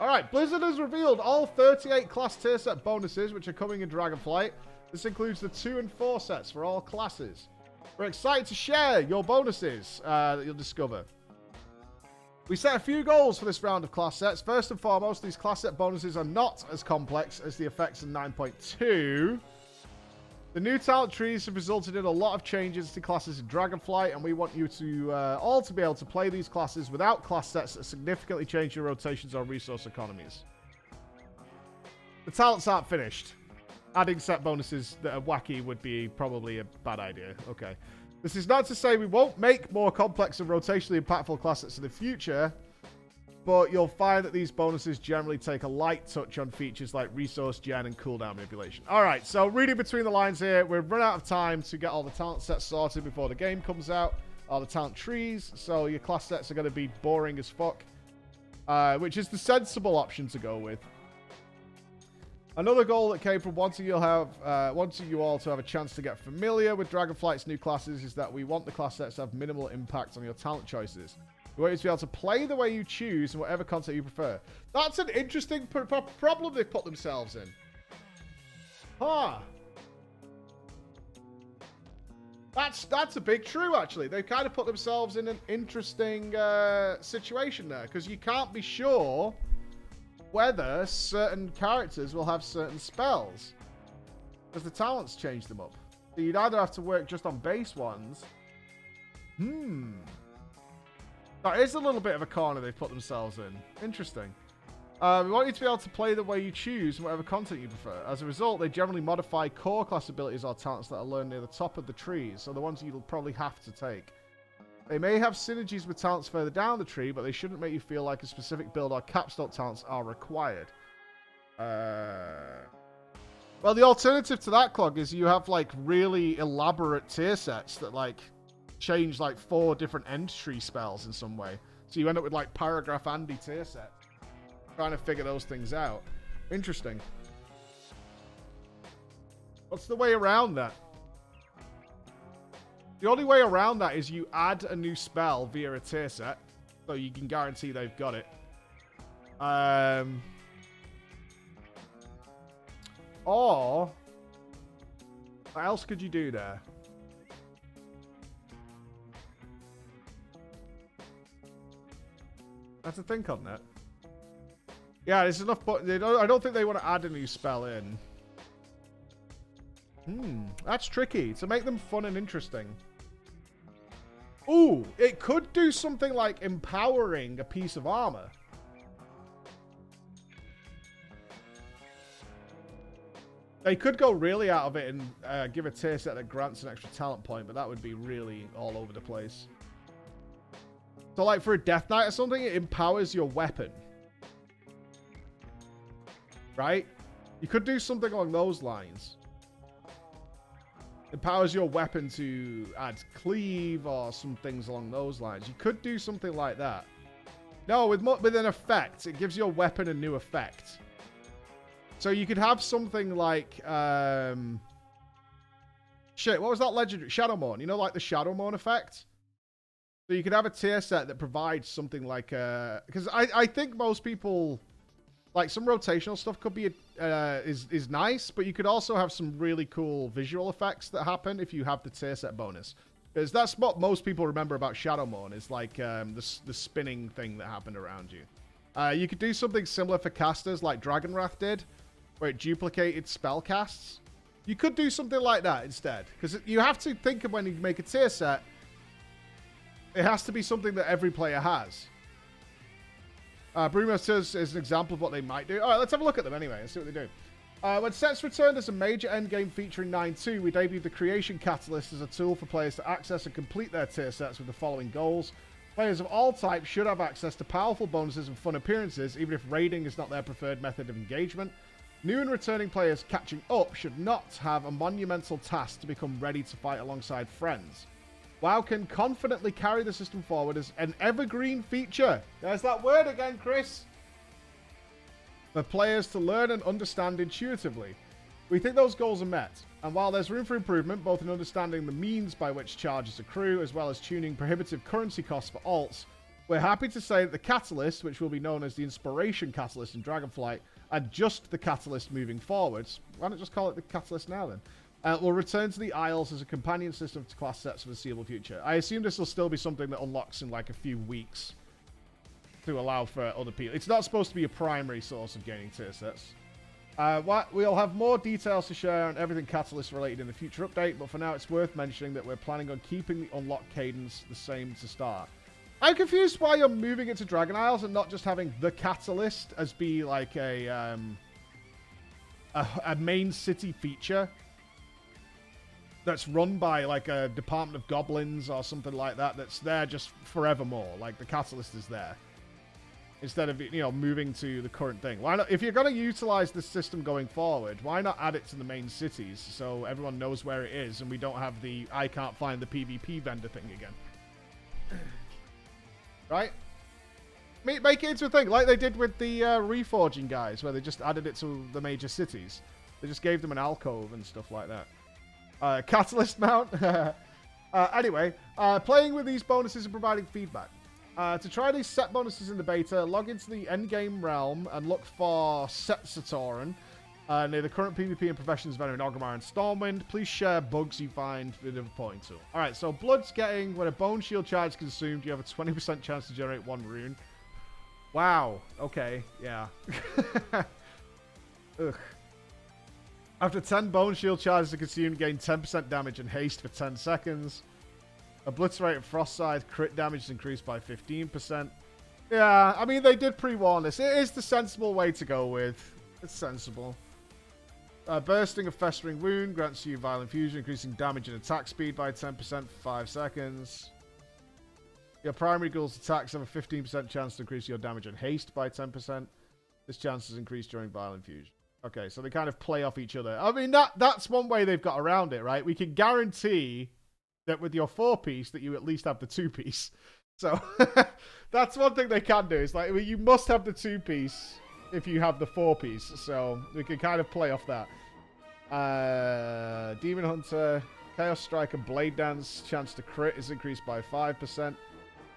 All right, Blizzard has revealed all 38 class tier set bonuses which are coming in Dragonflight. This includes the 2 and 4 sets for all classes. We're excited to share your bonuses that you'll discover. We set a few goals for this round of class sets. First and foremost, these class set bonuses are not as complex as the effects in 9.2. The new talent trees have resulted in a lot of changes to classes in Dragonflight, and we want you to all to be able to play these classes without class sets that significantly change your rotations or resource economies. The talents aren't finished. Adding set bonuses that are wacky would be probably a bad idea. Okay. This is not to say we won't make more complex and rotationally impactful class sets in the future, but you'll find that these bonuses generally take a light touch on features like resource gen and cooldown manipulation. All right, so reading between the lines here, we've run out of time to get all the talent sets sorted before the game comes out, all the talent trees, so your class sets are going to be boring as fuck, which is the sensible option to go with. Another goal that came from wanting you all to have a chance to get familiar with Dragonflight's new classes is that we want the class sets to have minimal impact on your talent choices. We want you to be able to play the way you choose and whatever content you prefer. That's an interesting problem they've put themselves in. Huh. That's a big true, actually. They've kind of put themselves in an interesting situation there, because you can't be sure whether certain characters will have certain spells, because the talents change them up. So you'd either have to work just on base ones. That is a little bit of a corner they've put themselves in. Interesting. We want you to be able to play the way you choose and whatever content you prefer. As a result, they generally modify core class abilities or talents that are learned near the top of the trees, so the ones you'll probably have to take. They may have synergies with talents further down the tree, but they shouldn't make you feel like a specific build or capstone talents are required. Well, the alternative to that, Clog, is you have like really elaborate tier sets that like change like 4 different end tree spells in some way. So you end up with like Paragraph Andy tier sets. Trying to figure those things out. Interesting. What's the way around that? The only way around that is you add a new spell via a tier set, so you can guarantee they've got it. Or what else could you do there? I have to think on that. Yeah, there's enough, but I don't think they want to add a new spell in. That's tricky. To make them fun and interesting. Ooh, it could do something like empowering a piece of armor. They could go really out of it and give a tier set that grants an extra talent point, but that would be really all over the place. So like for a Death Knight or something, it empowers your weapon. Right? You could do something along those lines. Empowers your weapon to add cleave or some things along those lines. You could do something like that. No, with an effect. It gives your weapon a new effect. So you could have something like... shit, what was that legendary? Shadowmourne. You know, like the Shadowmourne effect? So you could have a tier set that provides something like... because I think most people... Like, some rotational stuff could be is nice, but you could also have some really cool visual effects that happen if you have the tier set bonus. Because that's what most people remember about Shadowmourne, is like the spinning thing that happened around you. You could do something similar for casters like Dragonwrath did, where it duplicated spell casts. You could do something like that instead. Because you have to think of when you make a tier set, it has to be something that every player has. Brewmasters is an example of what they might do. All right, let's have a look at them anyway and see what they do. When sets returned as a major endgame feature in 9.2, we debuted the Creation Catalyst as a tool for players to access and complete their tier sets with the following goals. Players of all types should have access to powerful bonuses and fun appearances, even if raiding is not their preferred method of engagement. New and returning players catching up should not have a monumental task to become ready to fight alongside friends. WoW can confidently carry the system forward as an evergreen feature. There's that word again, Chris. For players to learn and understand intuitively. We think those goals are met. And while there's room for improvement, both in understanding the means by which charges accrue, as well as tuning prohibitive currency costs for alts, We're happy to say that the Catalyst, which will be known as the Inspiration Catalyst in Dragonflight, and just the Catalyst moving forwards, why not just call it the Catalyst now then, will return to the Isles as a companion system to class sets for the foreseeable future. I assume this will still be something that unlocks in like a few weeks to allow for other people. It's not supposed to be a primary source of gaining tier sets. We'll have more details to share on everything Catalyst related in the future update, but for now it's worth mentioning that we're planning on keeping the unlock cadence the same to start. I'm confused why you're moving it to Dragon Isles and not just having the Catalyst as be like a main city feature that's run by like a Department of Goblins or something like that that's there just forevermore. Like the Catalyst is there. Instead of, you know, moving to the current thing. Why not? If you're going to utilize this system going forward, why not add it to the main cities so everyone knows where it is and we don't have the I can't find the PvP vendor thing again. Right? Make it into a thing, like they did with the reforging guys, where they just added it to the major cities. They just gave them an alcove and stuff like that. Catalyst mount. Anyway, playing with these bonuses and providing feedback. To try these set bonuses in the beta, log into the endgame realm and look for Setsatoran near the current PvP and Professions vendor in Orgrimmar and Stormwind. Please share bugs you find with the reporting tool. Alright, so Blood's getting, when a Bone Shield charge is consumed, you have a 20% chance to generate 1 rune. Wow. Okay, yeah. Ugh. After 10 Bone Shield charges are consumed, gain 10% damage and haste for 10 seconds. Obliterate and Frostside crit damage is increased by 15%. Yeah, I mean, they did pre-warn this. It is the sensible way to go with. It's sensible. Bursting of Festering Wound grants you Violent Fusion, increasing damage and attack speed by 10% for 5 seconds. Your primary ghouls' attacks have a 15% chance to increase your damage and haste by 10%. This chance is increased during Violent Fusion. Okay, so they kind of play off each other. I mean, that's one way they've got around it, right? We can guarantee that with your 4-piece that you at least have the 2-piece. So that's one thing they can do. It's like, well, you must have the 2-piece if you have the 4-piece. So we can kind of play off that. Demon Hunter, Chaos Striker, Blade Dance, chance to crit is increased by 5%.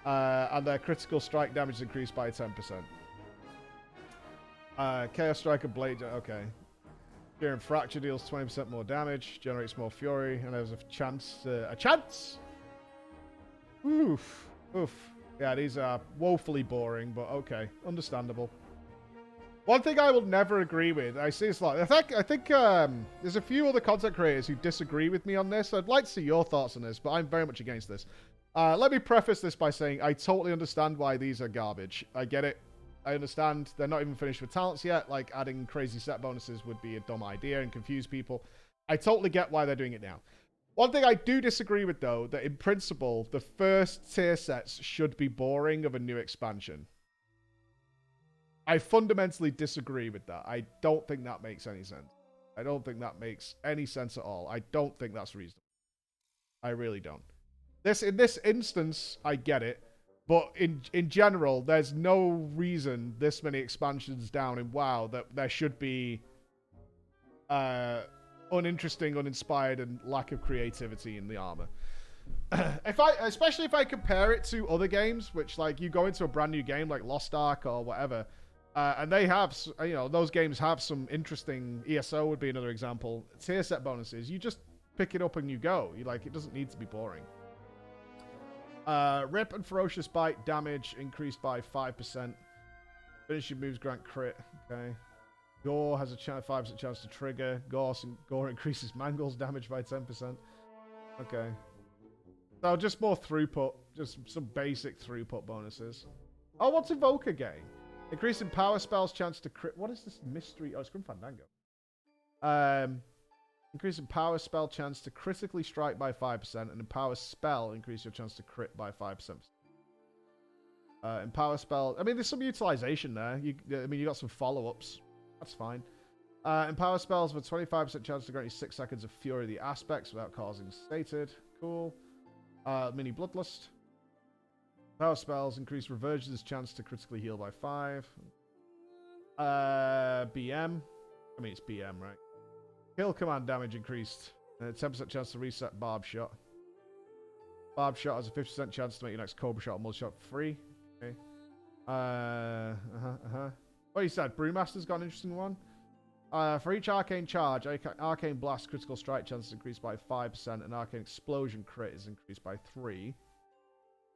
And their critical strike damage is increased by 10%. Chaos Striker, Blade Dance, okay. Fear and Fracture deals 20% more damage, generates more fury, and there's a chance. Oof. Oof. Yeah, these are woefully boring, but okay. Understandable. One thing I will never agree with, I see this a lot. I think there's a few other content creators who disagree with me on this. I'd like to see your thoughts on this, but I'm very much against this. Let me preface this by saying I totally understand why these are garbage. I get it. I understand they're not even finished with talents yet. Like, adding crazy set bonuses would be a dumb idea and confuse people. I totally get why they're doing it now. One thing I do disagree with, though, that in principle, the first tier sets should be boring of a new expansion. I fundamentally disagree with that. I don't think that makes any sense. I don't think that makes any sense at all. I don't think that's reasonable. I really don't. In this instance, I get it. But in general, there's no reason this many expansions down in WoW that there should be uninteresting, uninspired, and lack of creativity in the armor. Especially if I compare it to other games, which, like, you go into a brand new game like Lost Ark or whatever, and they have, you know, those games have some interesting, ESO would be another example, tier set bonuses. You just pick it up and you go. It doesn't need to be boring. Rip and Ferocious Bite damage increased by 5%. Finishing moves grant crit. Okay. Gore has a 5% chance to trigger. Gore increases Mangle's damage by 10%. Okay. So just more throughput. Just some basic throughput bonuses. Oh, what's Evoker gain? Increasing power spells chance to crit. What is this mystery? Oh, it's Grim Fandango. Increasing power spell chance to critically strike by 5%, and Empower spell increase your chance to crit by 5%. Empower spell, I mean, there's some utilization there. You got some follow-ups. That's fine. Empower spells with 25% chance to grant you 6 seconds of Fury of the Aspects without causing stated. Cool. Mini Bloodlust. Power spells increase Reversion's chance to critically heal by 5. BM. I mean, it's BM, right? Kill command damage increased. 10% chance to reset Barb Shot. Barb Shot has a 50% chance to make your next Cobra Shot or Multi-Shot free. What you said, Brewmaster's got an interesting one. For each Arcane Charge, Arcane Blast critical strike chance is increased by 5%, and Arcane Explosion crit is increased by 3%.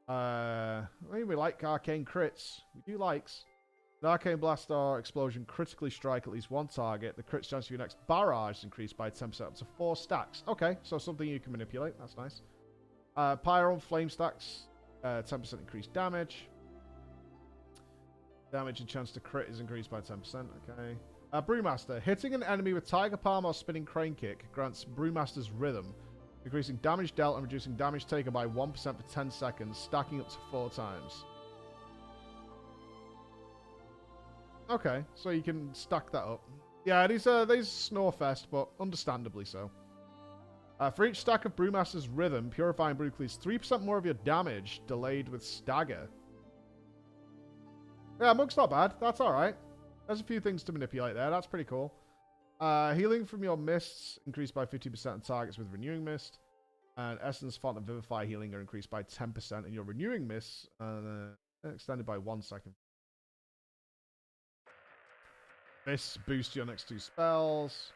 I mean, we like Arcane crits. We do likes. An Arcane Blast or Explosion critically strike at least one target. The crit chance of your next barrage is increased by 10% up to 4 stacks. Okay, so something you can manipulate. That's nice. Pyro and Flame stacks, 10% increased damage. Damage and chance to crit is increased by 10%. Okay. Brewmaster. Hitting an enemy with Tiger Palm or Spinning Crane Kick grants Brewmaster's Rhythm, increasing damage dealt and reducing damage taken by 1% for 10 seconds, stacking up to 4 times. Okay, so you can stack that up. Yeah, these Snorefest, but understandably so. For each stack of Brewmaster's Rhythm, Purifying Brew clears 3% more of your damage, delayed with Stagger. Yeah, Monk's not bad. That's alright. There's a few things to manipulate there. That's pretty cool. Healing from your mists increased by 50% on targets with Renewing Mist. And Essence, Font, and Vivify healing are increased by 10%. And your Renewing Mists extended by 1 second. Mists boost your next 2 spells.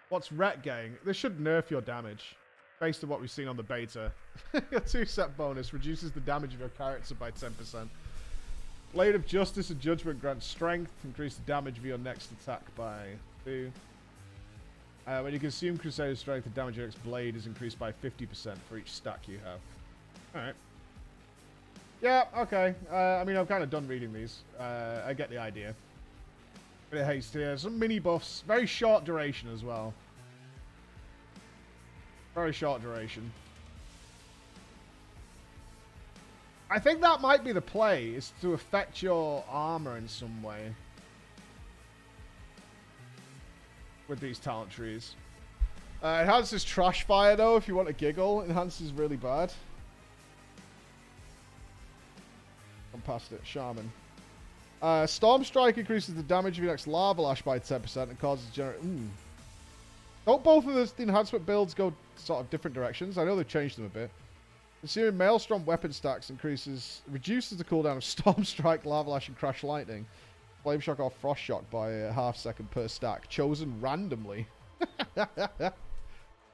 What's Ret getting? This should nerf your damage. Based on what we've seen on the beta. Your 2-set bonus reduces the damage of your character by 10%. Blade of Justice and Judgment grants strength. Increase the damage of your next attack by 2. When you consume Crusader Strength, the damage of your next blade is increased by 50% for each stack you have. Alright. Yeah, okay. I mean, I'm kind of done reading these. I get the idea. Bit of haste here. Some mini buffs. Very short duration as well. Very short duration. I think that might be the play, is to affect your armor in some way. With these talent trees. Enhances Trash Fire, though, if you want to giggle. Enhances really bad. I'm past it. Shaman. Storm Strike increases the damage of your next Lava Lash by 10% and causes Don't both of the enhancement builds go sort of different directions? I know they've changed them a bit. Consuming Maelstrom weapon stacks reduces the cooldown of Storm Strike, Lava Lash, and Crash Lightning. Flame Shock or Frost Shock by a half second per stack. Chosen randomly.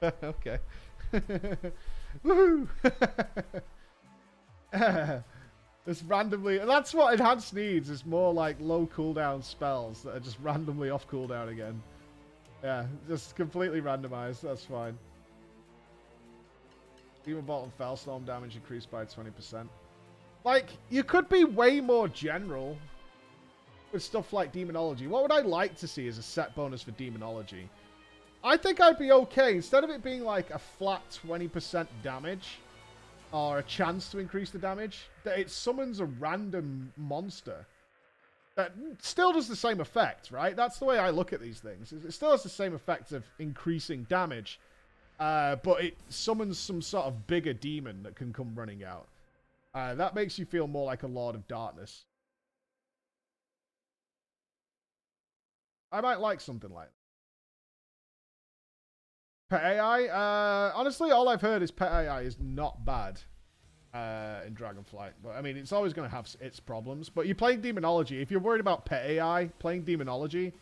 Okay. Woohoo! It's randomly... And that's what Enhanced needs, is more like low cooldown spells that are just randomly off cooldown again. Yeah, just completely randomized. That's fine. Demon Bolt and Fellstorm damage increased by 20%. Like, you could be way more general with stuff like Demonology. What would I like to see as a set bonus for Demonology? I think I'd be okay. Instead of it being like a flat 20% damage, or a chance to increase the damage, that it summons a random monster that still does the same effect, right? That's the way I look at these things. It still has the same effect of increasing damage, but it summons some sort of bigger demon that can come running out. That makes you feel more like a Lord of Darkness. I might like something like that. Pet AI? Honestly, all I've heard is Pet AI is not bad in Dragonflight. But, I mean, it's always going to have its problems. But you're playing Demonology. If you're worried about Pet AI, playing Demonology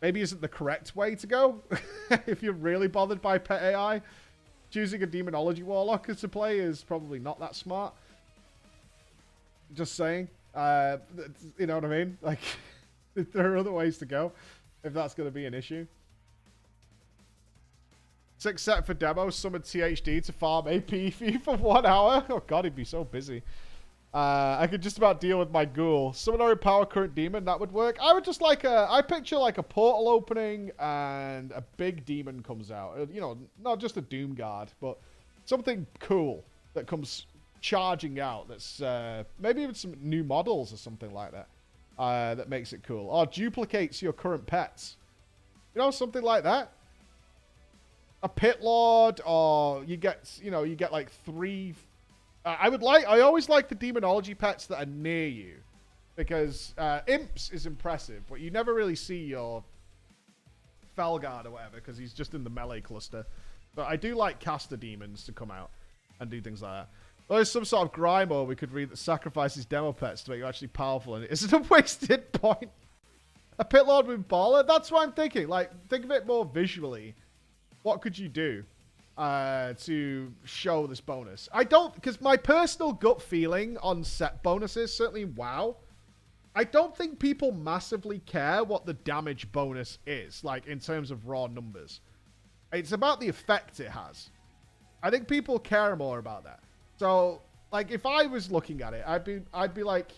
maybe isn't the correct way to go. If you're really bothered by Pet AI, choosing a Demonology Warlock to play is probably not that smart. Just saying. You know what I mean? Like, there are other ways to go if that's going to be an issue. 6 set for demo, summon THD to farm AP for 1 hour. Oh god, he'd be so busy. I could just about deal with my ghoul. Summon or empower current demon, that would work. I would just like I picture like a portal opening and a big demon comes out. You know, not just a Doom Guard, but something cool that comes charging out. That's maybe even some new models or something like that. That makes it cool. Or duplicates your current pets. You know, something like that. A Pit Lord, or you get like 3. I always like the Demonology pets that are near you, because Imps is impressive, but you never really see your Felguard or whatever because he's just in the melee cluster. But I do like caster demons to come out and do things like that. Or is some sort of grimo we could read that sacrifices demo pets to make you actually powerful, and it isn't a wasted point. A pit lord with baller? That's what I'm thinking. Like, think of it more visually. What could you do to show this bonus? I don't, because my personal gut feeling on set bonuses, certainly WoW, I don't think people massively care what the damage bonus is, like in terms of raw numbers. It's about the effect it has. I think people care more about that. So, like, if I was looking at it, I'd be like,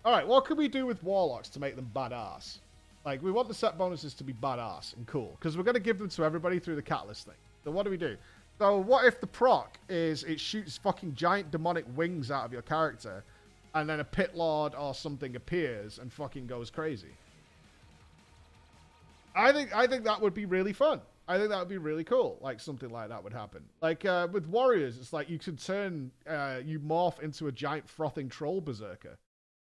all right, what can we do with warlocks to make them badass? Like, we want the set bonuses to be badass and cool, because we're going to give them to everybody through the catalyst thing. So what do we do? So what if the proc is it shoots fucking giant demonic wings out of your character, and then a pit lord or something appears and fucking goes crazy? I think that would be really fun. I think that would be really cool. Like, something like that would happen. Like, with warriors, it's like you could turn, you morph into a giant frothing troll berserker.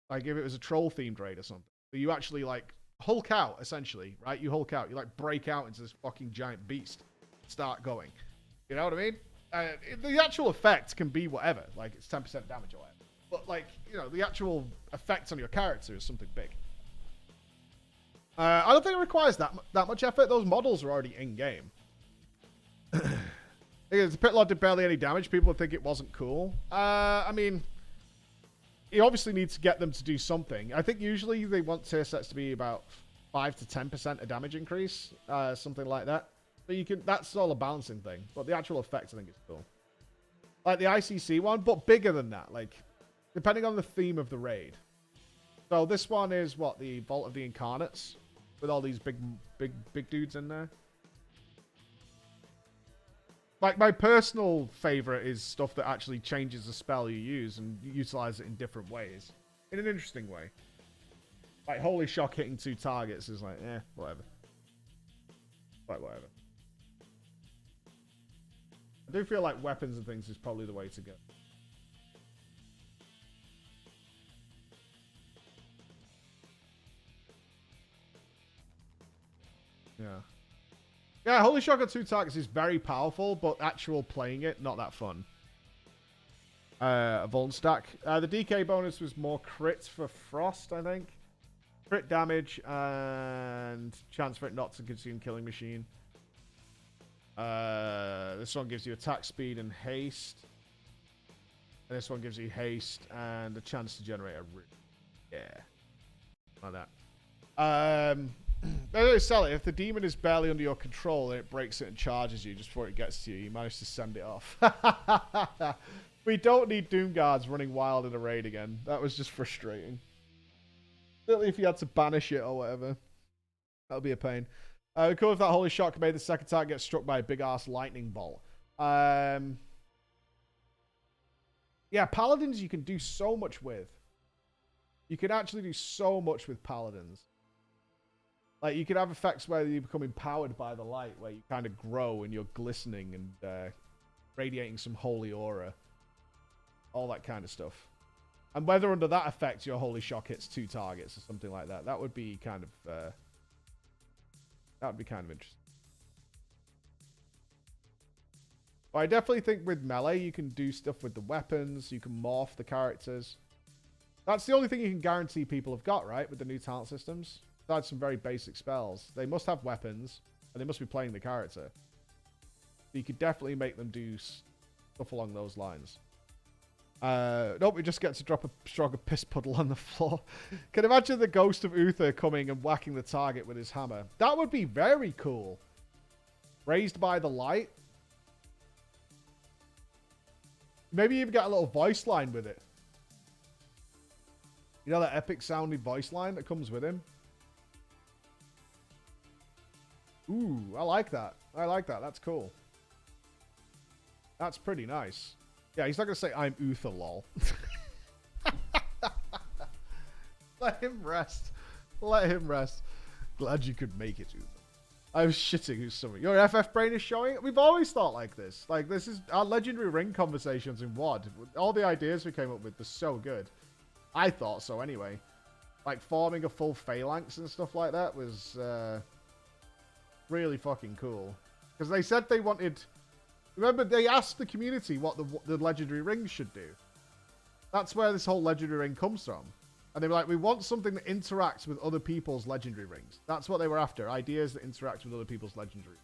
Like, if it was a troll-themed raid or something. But you actually, like, Hulk out, essentially, right? You Hulk out. You, like, break out into this fucking giant beast. Start going. You know what I mean? The actual effect can be whatever. Like, it's 10% damage or whatever. But, like, you know, the actual effect on your character is something big. I don't think it requires that much effort. Those models are already in-game. The pit lord did barely any damage. People would think it wasn't cool. I mean, you obviously need to get them to do something. I think usually they want tier sets to be about 5 to 10% a damage increase. Something like that. But you can, that's all a balancing thing. But the actual effect, I think, is cool. Like the ICC one, but bigger than that. Like, depending on the theme of the raid. So this one is, what, the Vault of the Incarnates? With all these big dudes in there. Like, my personal favorite is stuff that actually changes the spell you use and utilize it in different ways. In an interesting way. Like, Holy Shock hitting 2 targets is like, whatever. Like, whatever. I do feel like weapons and things is probably the way to go. Yeah. Yeah, Holy Shock on 2 targets is very powerful, but actual playing it, not that fun. A Vuln stack. The DK bonus was more crit for Frost, I think. Crit damage and chance for it not to consume Killing Machine. This one gives you attack speed and haste. And this one gives you haste and a chance to generate a root. Yeah. Like that. They sell it. If the demon is barely under your control and it breaks it and charges you just before it gets to you, you manage to send it off. We don't need Doom Guards running wild in a raid again. That was just frustrating. Certainly if you had to banish it or whatever. That would be a pain. Cool if that Holy Shock made the second target get struck by a big-ass lightning bolt. Yeah, Paladins you can do so much with. You can actually do so much with Paladins. Like, you can have effects where you become empowered by the light, where you kind of grow and you're glistening and radiating some holy aura. All that kind of stuff. And whether under that effect your Holy Shock hits 2 targets or something like that, that would be kind of... that would be kind of interesting. But I definitely think with melee, you can do stuff with the weapons. You can morph the characters. That's the only thing you can guarantee people have got, right? With the new talent systems. Besides some very basic spells. They must have weapons. And they must be playing the character. You could definitely make them do stuff along those lines. Nope, we just get to drop a stronger piss puddle on the floor. Can imagine the ghost of Uther coming and whacking the target with his hammer. That would be very cool. Raised by the light. Maybe even get a little voice line with it. You know that epic sounding voice line that comes with him? Ooh, I like that. I like that. That's cool. That's pretty nice. Yeah, he's not going to say, I'm Uther, lol. Let him rest. Let him rest. Glad you could make it, Uther. I was shitting who's something. Your FF brain is showing? We've always thought like this. Like, this is our Legendary Ring conversations in WoD. All the ideas we came up with were so good. I thought so, anyway. Like, forming a full phalanx and stuff like that was... really fucking cool. Because they said they wanted Remember, they asked the community what the legendary rings should do. That's where this whole legendary ring comes from. And they were like, we want something that interacts with other people's legendary rings. That's what they were after. Ideas that interact with other people's legendary.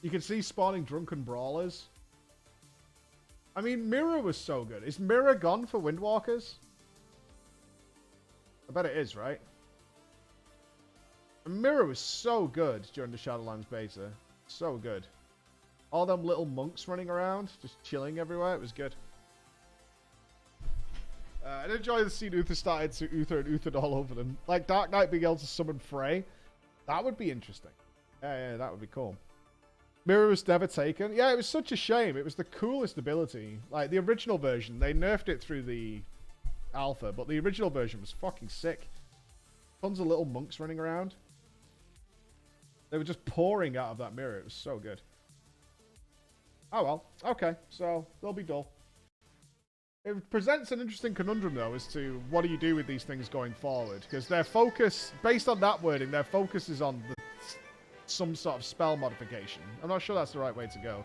You can see spawning drunken brawlers. I mean, Mirror was so good. Is Mirror gone for Windwalkers? I bet it is, right? And Mirror was so good during the Shadowlands beta. So good. All them little monks running around, just chilling everywhere. It was good. I did enjoy the scene Uther started to Uther and Uther all over them. Like Dark Knight being able to summon Frey. That would be interesting. Yeah, that would be cool. Mirror was never taken. Yeah, it was such a shame. It was the coolest ability. Like, the original version, they nerfed it through the alpha, but the original version was fucking sick. Tons of little monks running around. They were just pouring out of that mirror. It was so good. Oh, well. Okay, so they'll be dull. It presents an interesting conundrum, though, as to what do you do with these things going forward. Because their focus, based on that wording, their focus is on some sort of spell modification. I'm not sure that's the right way to go.